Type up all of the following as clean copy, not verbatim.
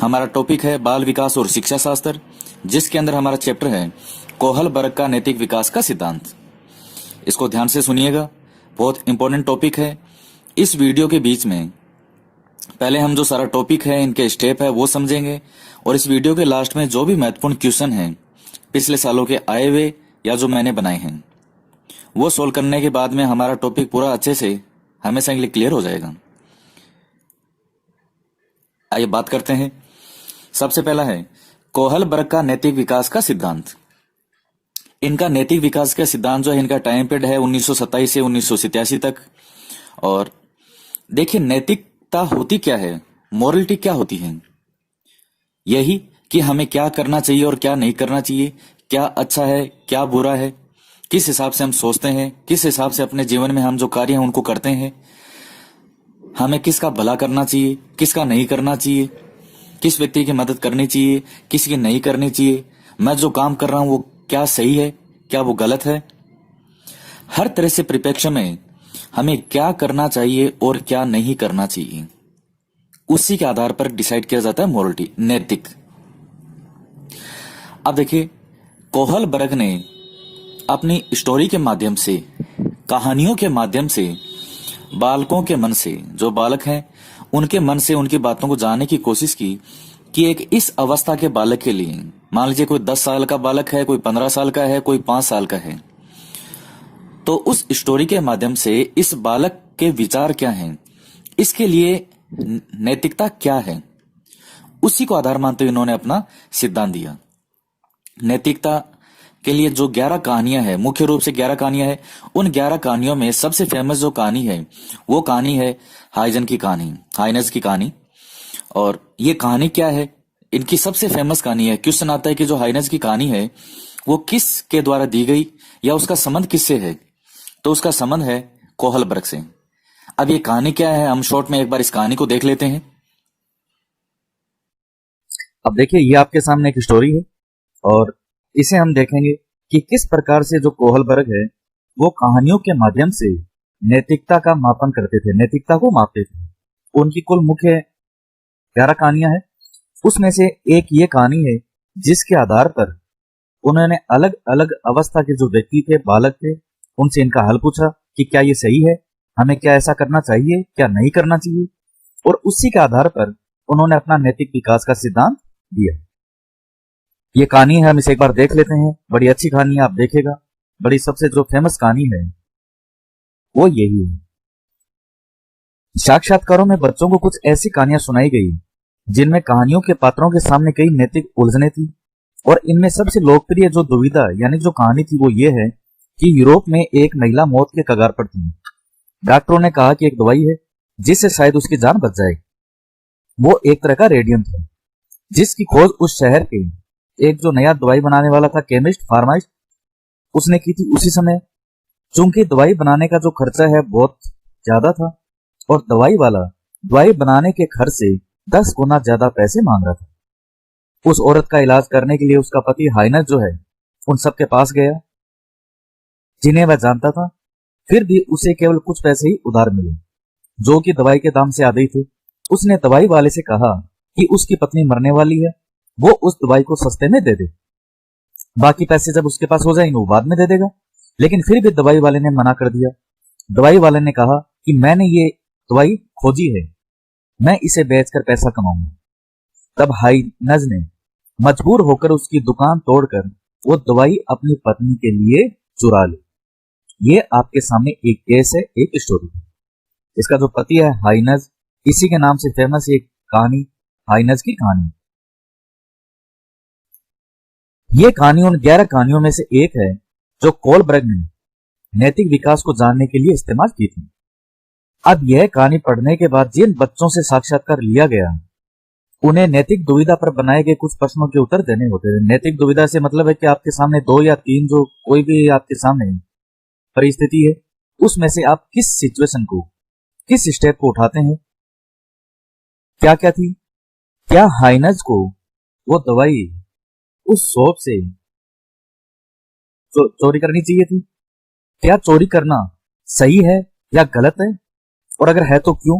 हमारा टॉपिक है बाल विकास और शिक्षा शास्त्र, जिसके अंदर हमारा चैप्टर है कोहलबर्ग का नैतिक विकास का सिद्धांत। इसको ध्यान से सुनिएगा, बहुत इंपॉर्टेंट टॉपिक है। इस वीडियो के बीच में पहले हम जो सारा टॉपिक है, इनके स्टेप है, वो समझेंगे, और इस वीडियो के लास्ट में जो भी महत्वपूर्ण क्वेश्चन हैं पिछले सालों के आए हुए या जो मैंने बनाए हैं, वो सोल्व करने के बाद में हमारा टॉपिक पूरा अच्छे से हमेशा के लिए क्लियर हो जाएगा। आइए बात करते हैं। सबसे पहला है कोहलबर्ग का नैतिक विकास का सिद्धांत। इनका नैतिक विकास का सिद्धांत जो है, इनका टाइम पीरियड है 1927 से 1987 तक। और देखिए, नैतिकता होती क्या है, मोरलिटी क्या होती है? यही कि हमें क्या करना चाहिए और क्या नहीं करना चाहिए, क्या अच्छा है क्या बुरा है, किस हिसाब से हम सोचते हैं, किस हिसाब से अपने जीवन में हम जो कार्य हैं उनको करते हैं, हमें किसका भला करना चाहिए, किसका नहीं करना चाहिए, किस व्यक्ति की मदद करनी चाहिए, किसी की नहीं करनी चाहिए, मैं जो काम कर रहा हूं वो क्या सही है, क्या वो गलत है। हर तरह से परिप्रेक्ष्य में हमें क्या करना चाहिए और क्या नहीं करना चाहिए, उसी के आधार पर डिसाइड किया जाता है मोरलिटी, नैतिक। अब देखिए, कोहलबर्ग ने अपनी स्टोरी के माध्यम से, कहानियों के माध्यम से बालकों के मन से, जो बालक हैं उनके मन से उनकी बातों को जानने की कोशिश की कि एक इस अवस्था के बालक के लिए, मान लीजिए कोई 10 साल का बालक है, कोई 15 साल का है, कोई 5 साल का है, तो उस स्टोरी के माध्यम से इस बालक के विचार क्या हैं, इसके लिए नैतिकता क्या है, उसी को आधार मानते हुए इन्होंने अपना सिद्धांत दिया। नैतिकता के लिए जो 11 कहानियां हैं, मुख्य रूप से 11 कहानियां हैं, उन 11 कहानियों में सबसे फेमस जो कहानी है वो कहानी है हाइजन की कहानी, हाइनस की कहानी। और ये कहानी क्या है, इनकी सबसे फेमस कहानी है। क्वेश्चन आता है कि जो हाइनस की कहानी है वो किस के द्वारा दी गई या उसका संबंध किससे है, तो उसका संबंध है कोहलबर्ग से। अब ये कहानी क्या है, हम शॉर्ट में एक बार इस कहानी को देख लेते हैं। अब देखिए, ये आपके सामने एक स्टोरी है और इसे हम देखेंगे कि किस प्रकार से जो कोहलबर्ग है वो कहानियों के माध्यम से नैतिकता का मापन करते थे, नैतिकता को मापते थे। उनकी कुल मुख्य 11 कहानियां हैं, उसमें से एक ये कहानी है जिसके आधार पर उन्होंने अलग अलग अवस्था के जो व्यक्ति थे, बालक थे, उनसे इनका हल पूछा कि क्या ये सही है, हमें क्या ऐसा करना चाहिए, क्या नहीं करना चाहिए, और उसी के आधार पर उन्होंने अपना नैतिक विकास का सिद्धांत दिया। ये कहानी है, हम इसे एक बार देख लेते हैं। बड़ी अच्छी कहानी है, आप देखेगा। बड़ी सबसे जो फेमस कहानी है वो यही है। साक्षात्कारों में बच्चों को कुछ ऐसी कहानियां सुनाई गई जिनमें कहानियों के पात्रों के सामने कई नैतिक उलझने थी, और इनमें सबसे लोकप्रिय जो दुविधा यानी जो कहानी थी वो ये है कि यूरोप में एक महिला मौत के कगार पर थी। डॉक्टरों ने कहा कि एक दवाई है जिससे शायद उसकी जान बच जाए। वो एक तरह का रेडियम था जिसकी खोज उस शहर के एक जो नया दवाई बनाने वाला था, केमिस्ट, फार्माइस्ट, उसने की थी उसी समय। चूंकि दवाई बनाने का जो खर्चा है बहुत ज्यादा था और दवाई वाला दवाई बनाने के खर्च से 10 गुना ज्यादा पैसे मांग रहा था। उस औरत का इलाज करने के लिए उसका पति हाइनस जो है उन सबके पास गया जिन्हें वह जानता था, फिर भी उसे केवल कुछ पैसे ही उधार मिले जो कि दवाई के दाम से आधे ही थे। उसने दवाई वाले से कहा कि उसकी पत्नी मरने वाली है, वो उस दवाई को सस्ते में दे दे, बाकी पैसे जब उसके पास हो जाएंगे वो बाद में दे देगा। लेकिन फिर भी दवाई वाले ने मना कर दिया। दवाई वाले ने कहा कि मैंने ये दवाई खोजी है, मैं इसे बेचकर पैसा कमाऊंगा। तब हाइनज ने मजबूर होकर उसकी दुकान तोड़कर वो दवाई अपनी पत्नी के लिए चुरा ली। ये आपके सामने एक केस है, एक स्टोरी है। इसका जो पति है हाइनज, इसी के नाम से फेमस एक कहानी हाइनज की कहानी। ये कहानी उन 11 कहानियों में से एक है जो कोहलबर्ग ने नैतिक विकास को जानने के लिए इस्तेमाल की थी। अब यह कहानी पढ़ने के बाद जिन बच्चों से साक्षात्कार लिया गया उन्हें नैतिक दुविधा पर बनाए गए कुछ प्रश्नों के उत्तर देने होते हैं। नैतिक दुविधा से मतलब है कि आपके सामने 2 या 3 जो कोई भी आपके सामने परिस्थिति है, उसमें से आप किस सिचुएशन को, किस स्टेप को उठाते हैं। क्या क्या थी? क्या हाइनज को वो दवाई उस शॉप से चोरी करनी चाहिए थी? क्या चोरी करना सही है या गलत है, और अगर है तो क्यों?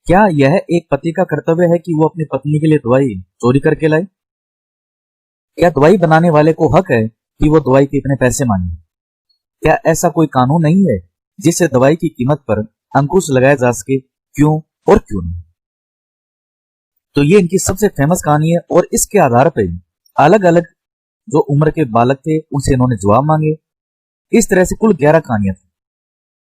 क्या यह एक पति का कर्तव्य है कि वो अपनी पत्नी के लिए दवाई चोरी करके लाए? क्या दवाई बनाने वाले को हक है कि वो दवाई के इतने पैसे मांगे? क्या ऐसा कोई कानून नहीं है जिससे दवाई की कीमत पर अंकुश लगाया जा सके? क्यों और क्यों नहीं? तो ये इनकी सबसे फेमस कहानी है और इसके आधार पर अलग अलग जो उम्र के बालक थे उनसे इन्होंने जवाब मांगे। इस तरह से कुल 11 कहानियां थी।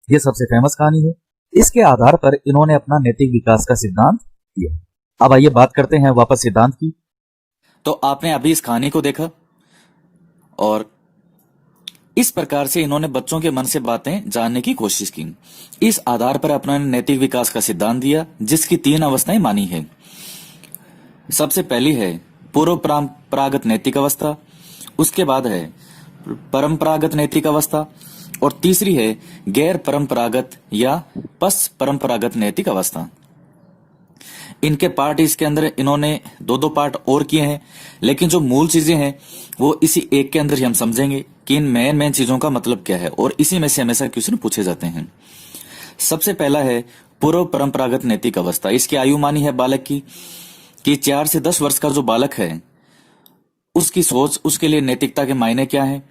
ये सबसे फेमस कहानी है। इसके आधार पर इन्होंने अपना नैतिक विकास का सिद्धांत दिया। अब आइए बात करते हैं वापस सिद्धांत की। तो आपने अभी इस कहानी को देखा और इस प्रकार से इन्होंने बच्चों के मन से बातें जानने की कोशिश की। इस आधार पर अपना नैतिक विकास का सिद्धांत दिया, जिसकी 3 अवस्थाएं मानी है। सबसे पहली है पूर्व परंपरागत नैतिक अवस्था, उसके बाद है परंपरागत नैतिक अवस्था और तीसरी है गैर परंपरागत या पश परंपरागत नैतिक अवस्था। इनके पार्ट इसके अंदर इन्होंने 2-2 पार्ट और किए हैं, लेकिन जो मूल चीजें हैं वो इसी एक के अंदर ही हम समझेंगे कि इन मेन चीजों का मतलब क्या है, और इसी में से हमेशा क्वेश्चन पूछे जाते हैं। सबसे पहला है पूर्व परंपरागत नैतिक अवस्था। इसकी आयु मानी है बालक की कि 4 से 10 वर्ष का जो बालक है उसकी सोच, उसके लिए नैतिकता के मायने क्या है।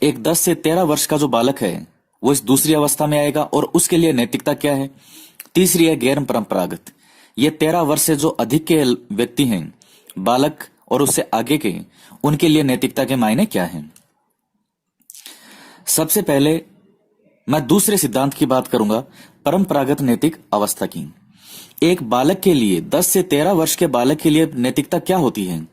एक 10 से 13 वर्ष का जो बालक है वो इस दूसरी अवस्था में आएगा और उसके लिए नैतिकता क्या है। तीसरी है गैर परंपरागत। ये 13 वर्ष से जो अधिक के व्यक्ति हैं, बालक और उससे आगे के, उनके लिए नैतिकता के मायने क्या हैं। सबसे पहले मैं दूसरे सिद्धांत की बात करूंगा, परंपरागत नैतिक अवस्था की। एक बालक के लिए, 10 से 13 वर्ष के बालक के लिए नैतिकता क्या होती है।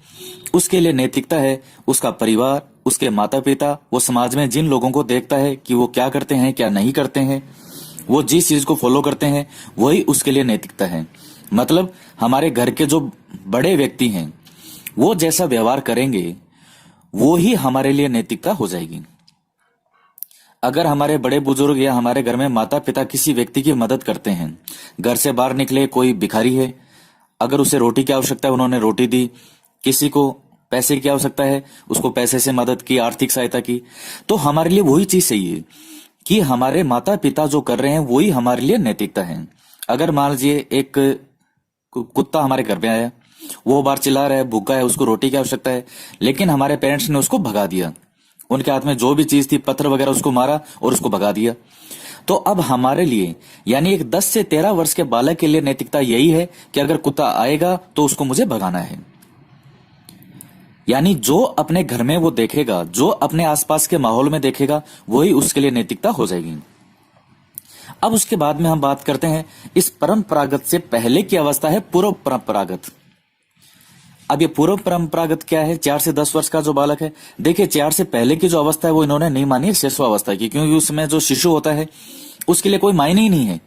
उसके लिए नैतिकता है उसका परिवार, उसके माता पिता, वो समाज में जिन लोगों को देखता है कि वो क्या करते हैं क्या नहीं करते हैं, वो जिस चीज को फॉलो करते हैं वही उसके लिए नैतिकता है। मतलब हमारे घर के जो बड़े व्यक्ति हैं वो जैसा व्यवहार करेंगे वो ही हमारे लिए नैतिकता हो जाएगी। अगर हमारे बड़े बुजुर्ग या हमारे घर में माता पिता किसी व्यक्ति की मदद करते हैं, घर से बाहर निकले कोई भिखारी है, अगर उसे रोटी की आवश्यकता है उन्होंने रोटी दी, किसी को पैसे की आवश्यकता है उसको पैसे से मदद की, आर्थिक सहायता की, तो हमारे लिए वही चीज सही है कि हमारे माता पिता जो कर रहे हैं वही हमारे लिए नैतिकता है। अगर मान लीजिए एक कुत्ता हमारे घर पे आया, वो बाहर चिल्ला रहा है, भूखा है, उसको रोटी की आवश्यकता है, लेकिन हमारे पेरेंट्स ने उसको भगा दिया, उनके हाथ में जो भी चीज थी पत्थर वगैरह उसको मारा और उसको भगा दिया। तो अब हमारे लिए यानी एक 10 से 13 वर्ष के बालक के लिए नैतिकता यही है कि अगर कुत्ता आएगा तो उसको मुझे भगाना है। यानी जो अपने घर में वो देखेगा, जो अपने आसपास के माहौल में देखेगा, वही उसके लिए नैतिकता हो जाएगी। अब उसके बाद में हम बात करते हैं इस परंपरागत से पहले की अवस्था है पूर्व परंपरागत। अब ये पूर्व परंपरागत क्या है। 4 से 10 वर्ष का जो बालक है, देखिए 4 से पहले की जो अवस्था है वो इन्होंने नहीं मानी है शिशुअवस्था की, क्योंकि उसमें जो शिशु होता है उसके लिए कोई मायने ही नहीं है।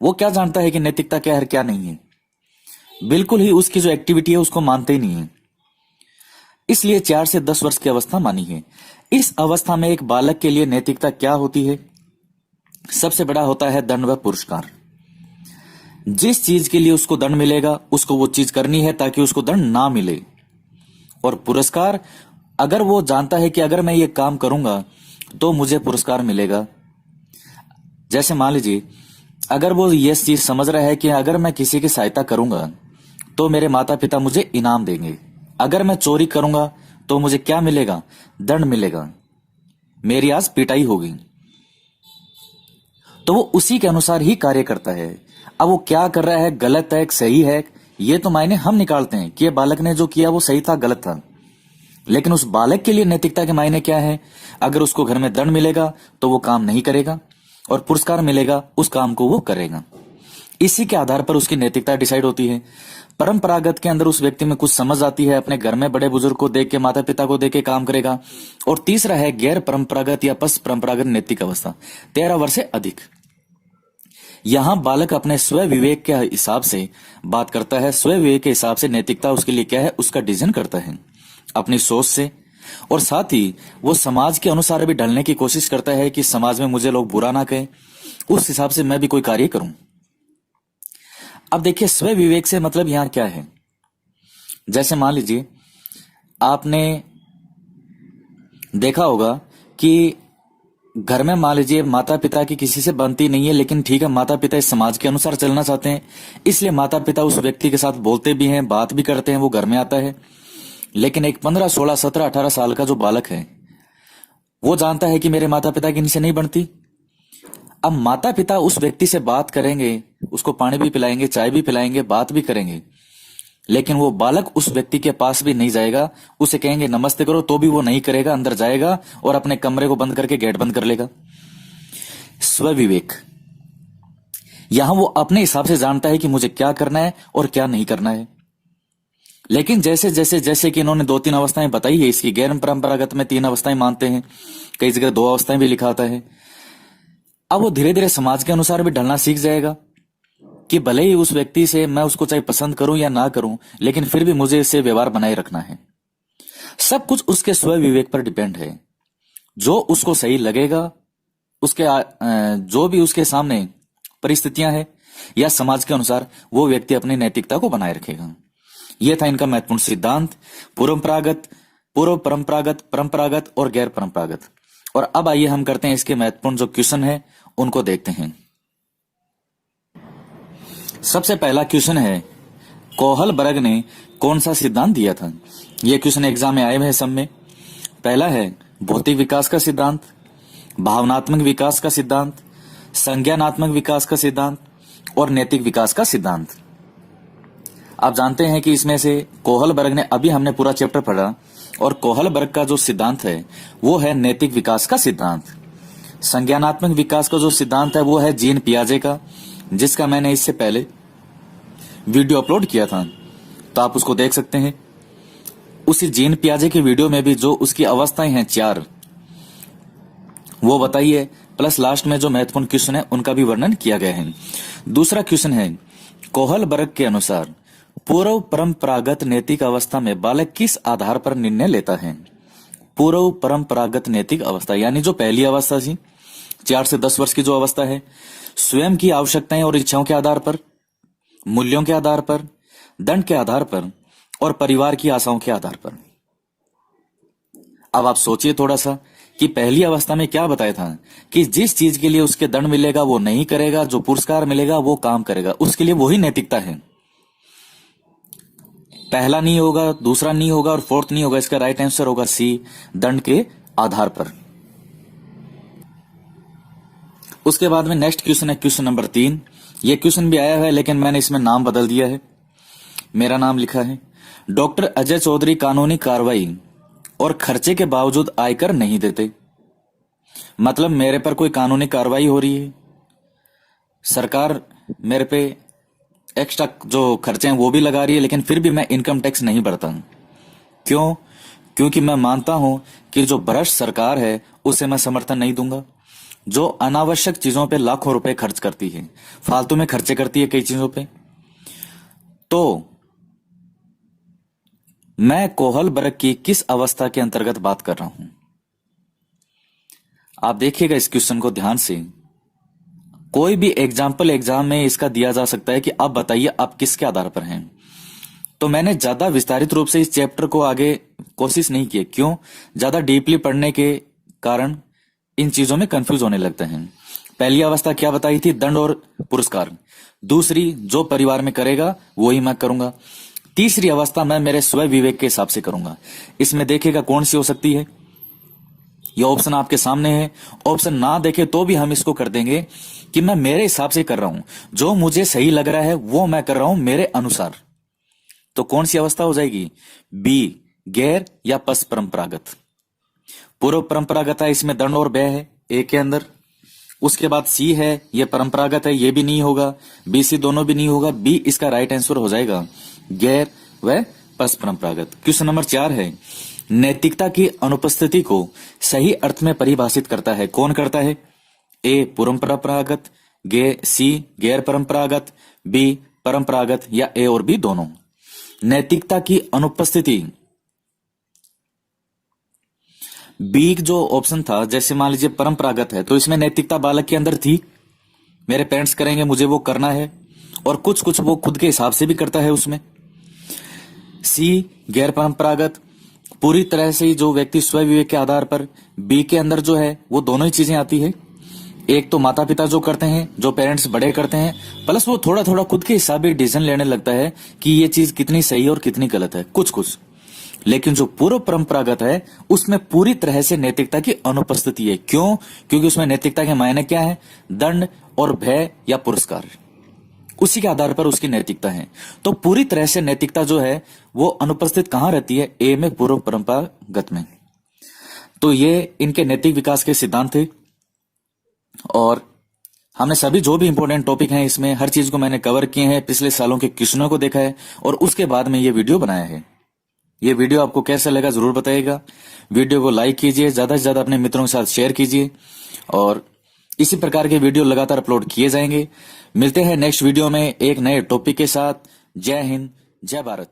वो क्या जानता है कि नैतिकता क्या है क्या नहीं है, बिल्कुल ही उसकी जो एक्टिविटी है उसको मानते ही नहीं है। इसलिए 4 से 10 वर्ष की अवस्था मानी है। इस अवस्था में एक बालक के लिए नैतिकता क्या होती है। सबसे बड़ा होता है दंड व पुरस्कार। जिस चीज के लिए उसको दंड मिलेगा उसको वो चीज करनी है ताकि उसको दंड ना मिले। और पुरस्कार, अगर वो जानता है कि अगर मैं ये काम करूंगा तो मुझे पुरस्कार मिलेगा। जैसे मान लीजिए अगर वो ये चीज समझ रहा है कि अगर मैं किसी की सहायता करूंगा तो मेरे माता पिता मुझे इनाम देंगे, अगर मैं चोरी करूंगा तो मुझे क्या मिलेगा, दंड मिलेगा, मेरी आज पिटाई होगी, तो वो उसी के अनुसार ही कार्य करता है। अब वो क्या कर रहा है, गलत है सही है, ये तो मायने हम निकालते हैं कि ये बालक ने जो किया वो सही था गलत था, लेकिन उस बालक के लिए नैतिकता के मायने क्या है। अगर उसको घर में दंड मिलेगा तो वो काम नहीं करेगा और पुरस्कार मिलेगा उस काम को वो करेगा। इसी के आधार पर उसकी नैतिकता डिसाइड होती है। परंपरागत के अंदर उस व्यक्ति में कुछ समझ आती है, अपने घर में बड़े बुजुर्ग को देख के, माता पिता को देख के काम करेगा। और तीसरा है गैर परंपरागत या पश परंपरागत नैतिक अवस्था, 13 वर्ष से अधिक। यहां बालक अपने स्व विवेक के हिसाब से बात करता है, स्व विवेक के हिसाब से नैतिकता उसके लिए क्या है उसका डिसीजन करता है अपनी सोच से, और साथ ही वो समाज के अनुसार भी ढलने की कोशिश करता है कि समाज में मुझे लोग बुरा ना कहें, उस हिसाब से मैं भी कोई कार्य करूं। अब देखिए स्व विवेक से मतलब यहां क्या है। जैसे मान लीजिए आपने देखा होगा कि घर में मान लीजिए माता पिता की किसी से बनती नहीं है, लेकिन ठीक है माता पिता इस समाज के अनुसार चलना चाहते हैं, इसलिए माता पिता उस व्यक्ति के साथ बोलते भी हैं, बात भी करते हैं, वो घर में आता है। लेकिन एक 15 16 17 18 साल का जो बालक है वो जानता है कि मेरे माता पिता की नीचे नहीं बनती। अब माता पिता उस व्यक्ति से बात करेंगे, उसको पानी भी पिलाएंगे, चाय भी पिलाएंगे, बात भी करेंगे, लेकिन वो बालक उस व्यक्ति के पास भी नहीं जाएगा। उसे कहेंगे नमस्ते करो तो भी वो नहीं करेगा, अंदर जाएगा और अपने कमरे को बंद करके गेट बंद कर लेगा। स्व विवेक, यहां वो अपने हिसाब से जानता है कि मुझे क्या करना है और क्या नहीं करना है। लेकिन जैसे जैसे जैसे कि इन्होंने 2-3 अवस्थाएं बताई है, इसकी गैर परंपरागत में 3 अवस्थाएं मानते हैं, कई जगह 2 अवस्थाएं भी लिखा आता है। अब वो धीरे धीरे समाज के अनुसार भी ढलना सीख जाएगा कि भले ही उस व्यक्ति से मैं उसको चाहे पसंद करूं या ना करूं, लेकिन फिर भी मुझे इससे व्यवहार बनाए रखना है। सब कुछ उसके स्व विवेक पर डिपेंड है। जो उसको सही लगेगा, उसके जो भी उसके सामने परिस्थितियां हैं या समाज के अनुसार, वो व्यक्ति अपनी नैतिकता को बनाए रखेगा। यह था इनका महत्वपूर्ण सिद्धांत, पूर्व परंपरागत, परंपरागत और गैर परंपरागत। और अब आइए हम करते हैं इसके महत्वपूर्ण जो क्वेश्चन है उनको देखते हैं। सबसे पहला क्वेश्चन है, कोहलबर्ग ने कौन सा सिद्धांत दिया था? यह क्वेश्चन एग्जाम में आए हुए हैं सब में। पहला है भौतिक विकास का सिद्धांत, भावनात्मक विकास का सिद्धांत, संज्ञानात्मक विकास का सिद्धांत और नैतिक विकास का सिद्धांत। आप जानते हैं कि इसमें से कोहलबर्ग ने, अभी हमने पूरा चैप्टर पढ़ा, और कोहलबर्ग का जो सिद्धांत है वो है नैतिक विकास का सिद्धांत। संज्ञानात्मक विकास का जो सिद्धांत है वो है जीन पियाजे का, जिसका मैंने इससे पहले वीडियो अपलोड किया था, तो आप उसको देख सकते हैं। उसी जीन पियाजे की वीडियो में भी जो उसकी अवस्थाएं हैं 4, वो बताई है, प्लस लास्ट में जो महत्वपूर्ण क्वेश्चन है उनका भी वर्णन किया गया है। दूसरा क्वेश्चन है, कोहलबर्ग के अनुसार पूर्व परंपरागत नैतिक अवस्था में बालक किस आधार पर निर्णय लेता है? पूर्व परंपरागत नैतिक अवस्था यानी जो पहली अवस्था थी, 4 से 10 वर्ष की जो अवस्था है, स्वयं की आवश्यकताएं और इच्छाओं के आधार पर, मूल्यों के आधार पर, दंड के आधार पर और परिवार की आशाओं के आधार पर। अब आप सोचिए थोड़ा सा कि पहली अवस्था में क्या बताया था कि जिस चीज के लिए उसके दंड मिलेगा वो नहीं करेगा, जो पुरस्कार मिलेगा वो काम करेगा, उसके लिए वही नैतिकता है। पहला नहीं होगा, दूसरा नहीं होगा और फोर्थ नहीं होगा। इसका राइट आंसर होगा सी, दंड के आधार पर। उसके बाद में नेक्स्ट क्वेश्चन है क्वेश्चन नंबर 3। ये क्वेश्चन भी आया है लेकिन मैंने इसमें नाम बदल दिया है, मेरा नाम लिखा है, डॉक्टर अजय चौधरी कानूनी कार्रवाई और खर्चे के बावजूद आयकर नहीं देते। मतलब मेरे पर कोई कानूनी कार्रवाई हो रही है, सरकार मेरे पे एक्स्ट्रा जो खर्चे हैं वो भी लगा रही है, लेकिन फिर भी मैं इनकम टैक्स नहीं भरता। क्यों? क्योंकि मैं मानता हूं कि जो भ्रष्ट सरकार है उसे मैं समर्थन नहीं दूंगा, जो अनावश्यक चीजों पे लाखों रुपए खर्च करती है, फालतू में खर्चे करती है कई चीजों पे। तो मैं कोहलबर्ग की किस अवस्था के अंतर्गत बात कर रहा हूं? आप देखिएगा इस क्वेश्चन को ध्यान से। कोई भी एग्जाम्पल एग्जाम में इसका दिया जा सकता है कि आप बताइए आप किसके आधार पर हैं। तो मैंने ज्यादा विस्तारित रूप से इस चैप्टर को आगे कोशिश नहीं की। क्यों? ज्यादा डीपली पढ़ने के कारण इन चीजों में कंफ्यूज होने लगते हैं। पहली अवस्था क्या बताई थी? दंड और पुरस्कार। दूसरी, जो परिवार में करेगा वही मैं करूंगा। तीसरी अवस्था मैं मेरे स्व विवेक के हिसाब से करूंगा। इसमें देखिएगा कौन सी हो सकती है। यह ऑप्शन आपके सामने है। ऑप्शन ना देखे तो भी हम इसको कर देंगे कि मैं मेरे हिसाब से कर रहा हूं, जो मुझे सही लग रहा है वो मैं कर रहा हूं मेरे अनुसार। तो कौन सी अवस्था हो जाएगी? बी, गैर या पश परंपरागत। पूर्व परंपरागत है, इसमें दंड और व्यय है ए के अंदर। उसके बाद सी है, यह परंपरागत है, ये भी नहीं होगा। बी सी दोनों भी नहीं होगा। बी इसका राइट आंसर हो जाएगा, गैर व पश परंपरागत। क्वेश्चन नंबर 4 है, नैतिकता की अनुपस्थिति को सही अर्थ में परिभाषित करता है। कौन करता है? ए पूर्व परंपरागत, सी गैर परंपरागत, बी परंपरागत या ए और बी दोनों। नैतिकता की अनुपस्थिति, बी जो ऑप्शन था, जैसे मान लीजिए परंपरागत है तो इसमें नैतिकता बालक के अंदर थी, मेरे पेरेंट्स करेंगे मुझे वो करना है, और कुछ कुछ वो खुद के हिसाब से भी करता है उसमें। सी गैर परंपरागत, पूरी तरह से जो व्यक्ति स्व विवेक के आधार पर बी के अंदर जो है वो दोनों ही चीजें आती है। एक तो माता पिता जो करते हैं, जो पेरेंट्स बड़े करते हैं, प्लस वो थोड़ा थोड़ा खुद के हिसाब से डिसीजन लेने लगता है कि ये चीज कितनी सही और कितनी गलत है, कुछ कुछ। लेकिन जो पूर्व परंपरागत है उसमें पूरी तरह से नैतिकता की अनुपस्थिति है। क्यों? क्योंकि उसमें नैतिकता के मायने क्या है? दंड और भय या पुरस्कार, उसी के आधार पर उसकी नैतिकता है। तो पूरी तरह से नैतिकता जो है वो अनुपस्थित कहां रहती है? ए में, पूर्व परंपरागत में। तो ये इनके नैतिक विकास के सिद्धांत थे और हमने सभी जो भी इंपॉर्टेंट टॉपिक हैं इसमें हर चीज को मैंने कवर किए हैं, पिछले सालों के क्वेश्चनों को देखा है और उसके बाद में ये वीडियो बनाया है। ये वीडियो आपको कैसा लगा जरूर बताइएगा। वीडियो को लाइक कीजिए, ज्यादा से ज्यादा अपने मित्रों के साथ शेयर कीजिए और इसी प्रकार के वीडियो लगातार अपलोड किए जाएंगे। मिलते हैं नेक्स्ट वीडियो में एक नए टॉपिक के साथ। जय हिंद, जय भारत।